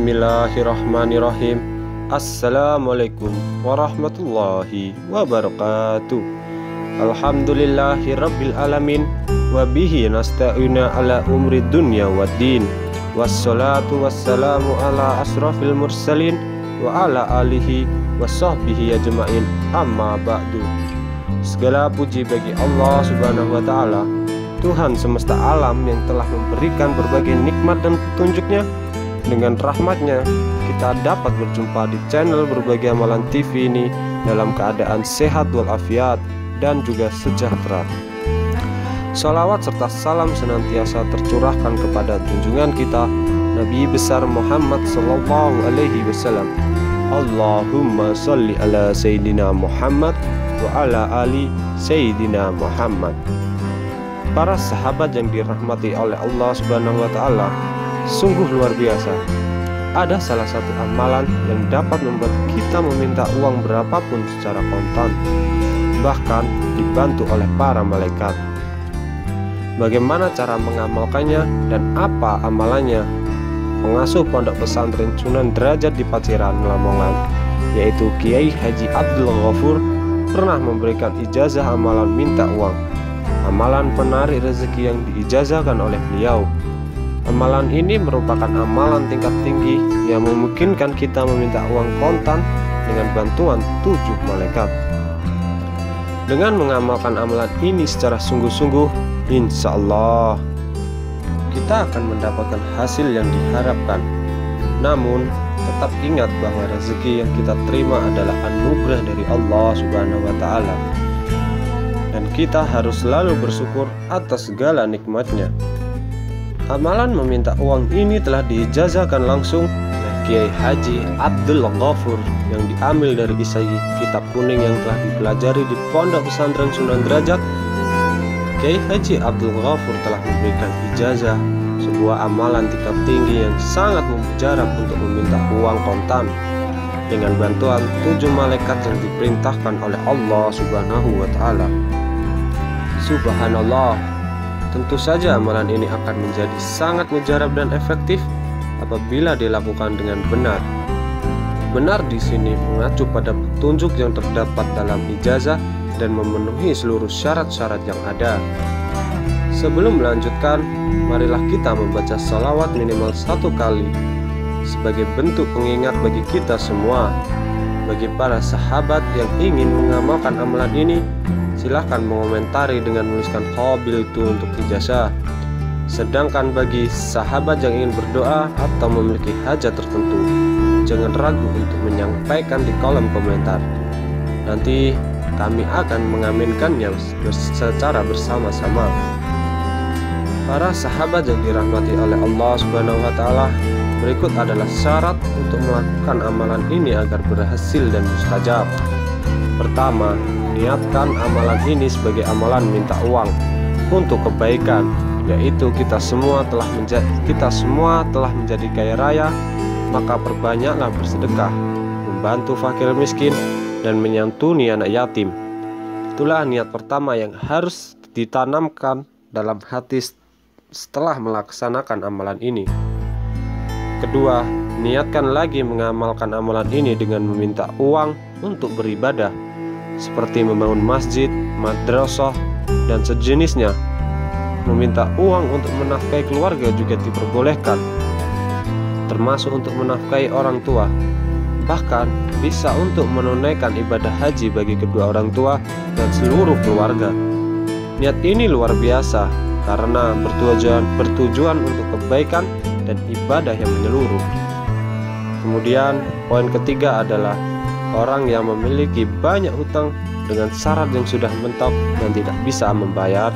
Bismillahirrahmanirrahim. Assalamualaikum warahmatullahi wabarakatuh. Alhamdulillahirabbil alamin wa bihi nasta'ina ala umri dunya waddin. Wassalatu wassalamu ala asrafil mursalin wa ala alihi wa sahbihi ajma'in. Amma ba'du. Segala puji bagi Allah Subhanahu wa ta'ala, Tuhan semesta alam yang telah memberikan berbagai nikmat dan petunjuknya. Dengan rahmatnya kita dapat berjumpa di channel Berbagai Amalan TV ini dalam keadaan sehat walafiat dan juga sejahtera. Salawat serta salam senantiasa tercurahkan kepada junjungan kita Nabi besar Muhammad sallallahu alaihi wasallam. Allahumma sholli ala Sayyidina Muhammad wa ala ali Sayyidina Muhammad. Para sahabat yang dirahmati oleh Allah Subhanahu wa ta'ala, sungguh luar biasa. Ada salah satu amalan yang dapat membuat kita meminta uang berapapun secara kontan, bahkan dibantu oleh para malaikat. Bagaimana cara mengamalkannya dan apa amalannya? Pengasuh Pondok Pesantren Sunan Derajat di Paciran, Lamongan, yaitu Kiai Haji Abdul Ghafur, pernah memberikan ijazah amalan minta uang. Amalan penarik rezeki yang diijazahkan oleh beliau. Amalan ini merupakan amalan tingkat tinggi yang memungkinkan kita meminta uang kontan dengan bantuan 7 malaikat. Dengan mengamalkan amalan ini secara sungguh-sungguh, insya Allah kita akan mendapatkan hasil yang diharapkan. Namun tetap ingat bahwa rezeki yang kita terima adalah anugerah dari Allah Subhanahu wa ta'ala, dan kita harus selalu bersyukur atas segala nikmatnya. Amalan meminta uang ini telah diijazahkan langsung oleh Kiai Haji Abdul Ghafur yang diambil dari isi kitab kuning yang telah dipelajari di Pondok Pesantren Sunan Derajat. Kiai Haji Abdul Ghafur telah memberikan ijazah sebuah amalan tingkat tinggi yang sangat mujarab untuk meminta uang kontan dengan bantuan 7 malaikat yang diperintahkan oleh Allah Subhanahu wa ta'ala. Subhanallah, tentu saja amalan ini akan menjadi sangat mujarab dan efektif apabila dilakukan dengan benar. Benar di sini mengacu pada petunjuk yang terdapat dalam ijazah dan memenuhi seluruh syarat-syarat yang ada. Sebelum melanjutkan, marilah kita membaca salawat minimal 1 kali sebagai bentuk pengingat bagi kita semua. Bagi para sahabat yang ingin mengamalkan amalan ini, silahkan mengomentari dengan menuliskan qabil itu untuk ijazah. Sedangkan bagi sahabat yang ingin berdoa atau memiliki hajat tertentu, jangan ragu untuk menyampaikan di kolom komentar. Nanti kami akan mengaminkannya secara bersama-sama. Para sahabat yang dirahmati oleh Allah Subhanahu wa ta'ala, berikut adalah syarat untuk melakukan amalan ini agar berhasil dan mustajab. Pertama, niatkan amalan ini sebagai amalan minta uang untuk kebaikan, yaitu kita semua telah menjadi kaya raya, maka perbanyaklah bersedekah, membantu fakir miskin, dan menyantuni anak yatim. Itulah niat pertama yang harus ditanamkan dalam hati setelah melaksanakan amalan ini. Kedua, niatkan lagi mengamalkan amalan ini dengan meminta uang untuk beribadah, seperti membangun masjid, madrasah, dan sejenisnya. Meminta uang untuk menafkahi keluarga juga diperbolehkan, termasuk untuk menafkahi orang tua. Bahkan bisa untuk menunaikan ibadah haji bagi kedua orang tua dan seluruh keluarga. Niat ini luar biasa karena bertujuan untuk kebaikan dan ibadah yang menyeluruh. Kemudian poin ketiga adalah orang yang memiliki banyak hutang dengan syarat yang sudah mentok dan tidak bisa membayar,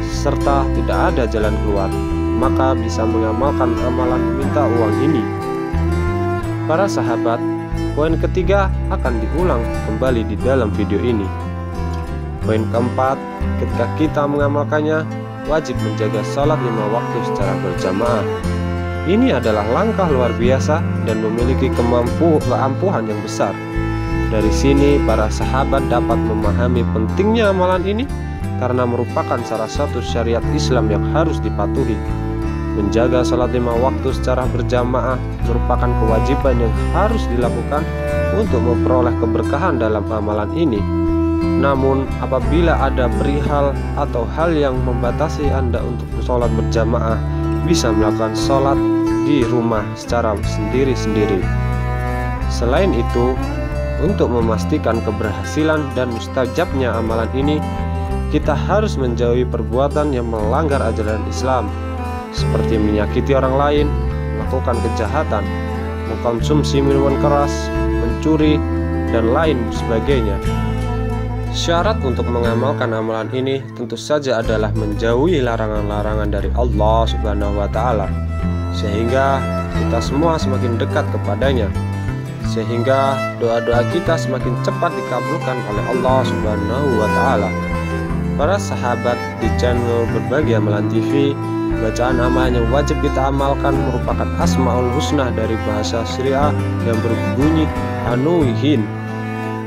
serta tidak ada jalan keluar, maka bisa mengamalkan amalan meminta uang ini. Para sahabat, poin ketiga akan diulang kembali di dalam video ini. Poin keempat, ketika kita mengamalkannya, wajib menjaga salat 5 waktu secara berjamaah. Ini adalah langkah luar biasa dan memiliki keampuhan yang besar. Dari sini para sahabat dapat memahami pentingnya amalan ini karena merupakan salah satu syariat Islam yang harus dipatuhi. Menjaga salat 5 waktu secara berjamaah merupakan kewajiban yang harus dilakukan untuk memperoleh keberkahan dalam amalan ini. Namun, apabila ada perihal atau hal yang membatasi Anda untuk sholat berjamaah, bisa melakukan sholat di rumah secara sendiri-sendiri. Selain itu, untuk memastikan keberhasilan dan mustajabnya amalan ini, kita harus menjauhi perbuatan yang melanggar ajaran Islam, seperti menyakiti orang lain, melakukan kejahatan, mengkonsumsi minuman keras, mencuri, dan lain sebagainya. Syarat untuk mengamalkan amalan ini tentu saja adalah menjauhi larangan-larangan dari Allah Subhanahu wa Ta'ala, sehingga kita semua semakin dekat kepadanya, sehingga doa-doa kita semakin cepat dikabulkan oleh Allah Subhanahu wa Ta'ala. Para sahabat di channel Berbagi Amalan TV, bacaan amalan yang wajib kita amalkan merupakan Asmaul Husna dari bahasa Syria yang berbunyi Anuhin.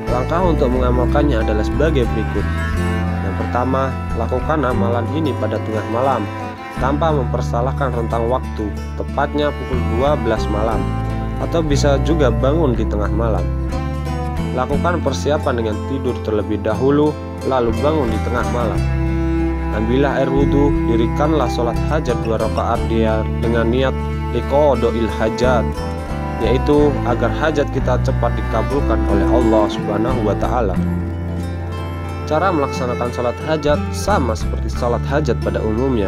Langkah untuk mengamalkannya adalah sebagai berikut. Yang pertama, lakukan amalan ini pada tengah malam tanpa mempersalahkan rentang waktu, tepatnya pukul 12 malam, atau bisa juga bangun di tengah malam. Lakukan persiapan dengan tidur terlebih dahulu, lalu bangun di tengah malam. Ambillah air wudhu, dirikanlah sholat hajat 2 rakaat dia dengan niat liqodoil hajat, yaitu agar hajat kita cepat dikabulkan oleh Allah Subhanahu wa Ta'ala. Cara melaksanakan sholat hajat sama seperti sholat hajat pada umumnya.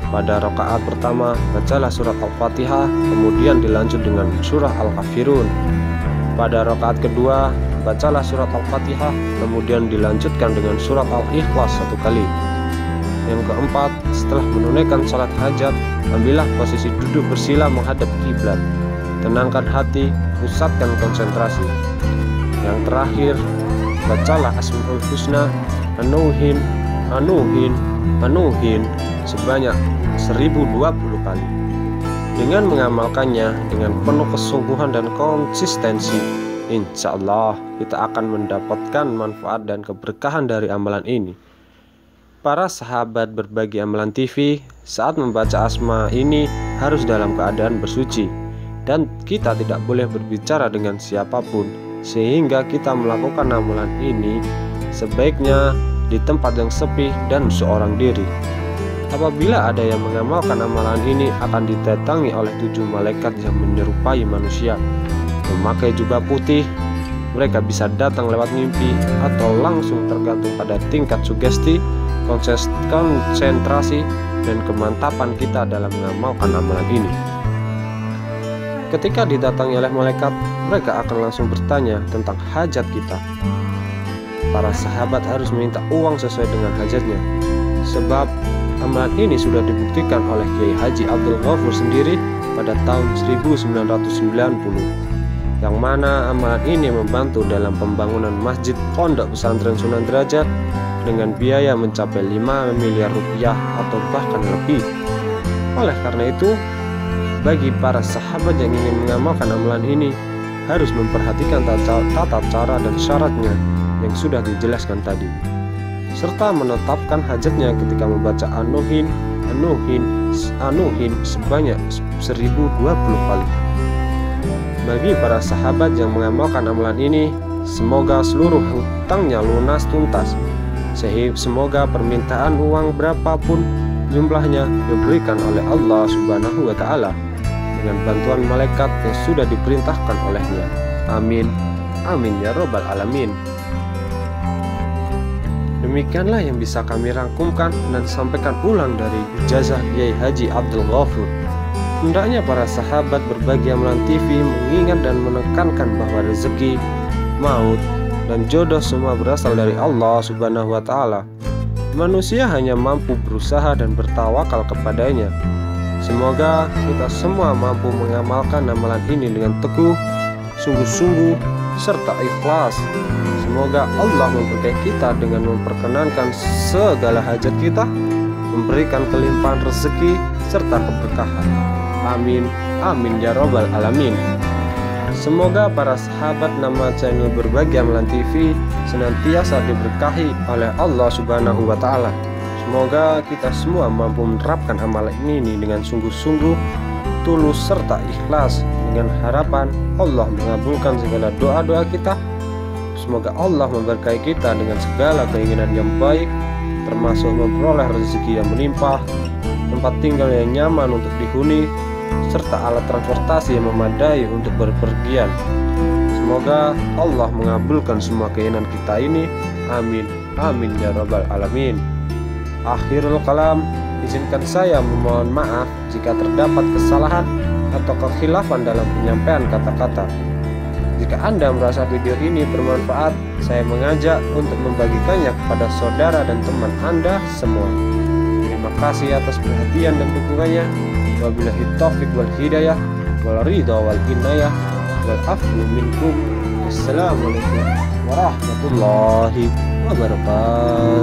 Pada rakaat pertama, bacalah surat Al-Fatihah, kemudian dilanjut dengan surah Al-Kafirun. Pada rakaat kedua, bacalah surat Al-Fatihah, kemudian dilanjutkan dengan surat Al-Ikhlas 1 kali. Yang keempat, setelah menunaikan sholat hajat, ambillah posisi duduk bersila menghadap kiblat. Tenangkan hati, pusatkan konsentrasi. Yang terakhir, bacalah Asmaul Husna Anuhin, Anuhin, Anuhin sebanyak 1020 kali. Dengan mengamalkannya dengan penuh kesungguhan dan konsistensi, insya Allah kita akan mendapatkan manfaat dan keberkahan dari amalan ini. Para sahabat Berbagi Amalan TV, saat membaca asma ini harus dalam keadaan bersuci, dan kita tidak boleh berbicara dengan siapapun, sehingga kita melakukan amalan ini sebaiknya di tempat yang sepi dan seorang diri. Apabila ada yang mengamalkan amalan ini, akan didatangi oleh 7 malaikat yang menyerupai manusia, memakai jubah putih. Mereka bisa datang lewat mimpi atau langsung, tergantung pada tingkat sugesti, konsentrasi, dan kemantapan kita dalam mengamalkan amalan ini. Ketika didatangi oleh malaikat, mereka akan langsung bertanya tentang hajat kita. Para sahabat harus meminta uang sesuai dengan hajatnya, sebab amalan ini sudah dibuktikan oleh Kiai Haji Abdul Ghafur sendiri pada tahun 1990, yang mana amalan ini membantu dalam pembangunan masjid pondok pesantren Sunan Derajat dengan biaya mencapai 5 miliar rupiah atau bahkan lebih. Oleh karena itu, bagi para sahabat yang ingin mengamalkan amalan ini, harus memperhatikan tata cara dan syaratnya yang sudah dijelaskan tadi, serta menetapkan hajatnya ketika membaca Anuhin, Anuhin, Anuhin sebanyak 1020 kali. Bagi para sahabat yang mengamalkan amalan ini, semoga seluruh hutangnya lunas tuntas, sehingga semoga permintaan uang berapapun jumlahnya diberikan oleh Allah Subhanahu wa Ta'ala dengan bantuan malaikat yang sudah diperintahkan olehnya. Amin, amin ya robbal alamin. Demikianlah yang bisa kami rangkumkan dan disampaikan ulang dari ijazah Kiai Haji Abdul Ghafur. Hendaknya para sahabat Berbagi Amalan TV mengingat dan menekankan bahwa rezeki, maut, dan jodoh semua berasal dari Allah Subhanahu wa Ta'ala. Manusia hanya mampu berusaha dan bertawakal kepadanya. Semoga kita semua mampu mengamalkan amalan ini dengan teguh, sungguh-sungguh, serta ikhlas. Semoga Allah memberkahi kita dengan memperkenankan segala hajat kita, memberikan kelimpahan rezeki serta keberkahan. Amin, amin ya robbal alamin. Semoga para sahabat nama channel Berbagi Amalan TV senantiasa diberkahi oleh Allah Subhanahu wa Ta'ala. Semoga kita semua mampu menerapkan amalan ini dengan sungguh-sungguh, tulus serta ikhlas, dengan harapan Allah mengabulkan segala doa-doa kita. Semoga Allah memberkahi kita dengan segala keinginan yang baik, termasuk memperoleh rezeki yang melimpah, tempat tinggal yang nyaman untuk dihuni, serta alat transportasi yang memadai untuk berpergian. Semoga Allah mengabulkan semua keinginan kita ini. Amin, amin ya rabbal alamin. Akhirul kalam, izinkan saya memohon maaf jika terdapat kesalahan atau kekhilafan dalam penyampaian kata-kata. Jika Anda merasa video ini bermanfaat, saya mengajak untuk membagikannya kepada saudara dan teman Anda semua. Terima kasih atas perhatian dan dukungannya. Wabillahi taufiq wal hidayah wal ridha wal inayah wal afwu minkum. Assalamualaikum warahmatullahi wabarakatuh.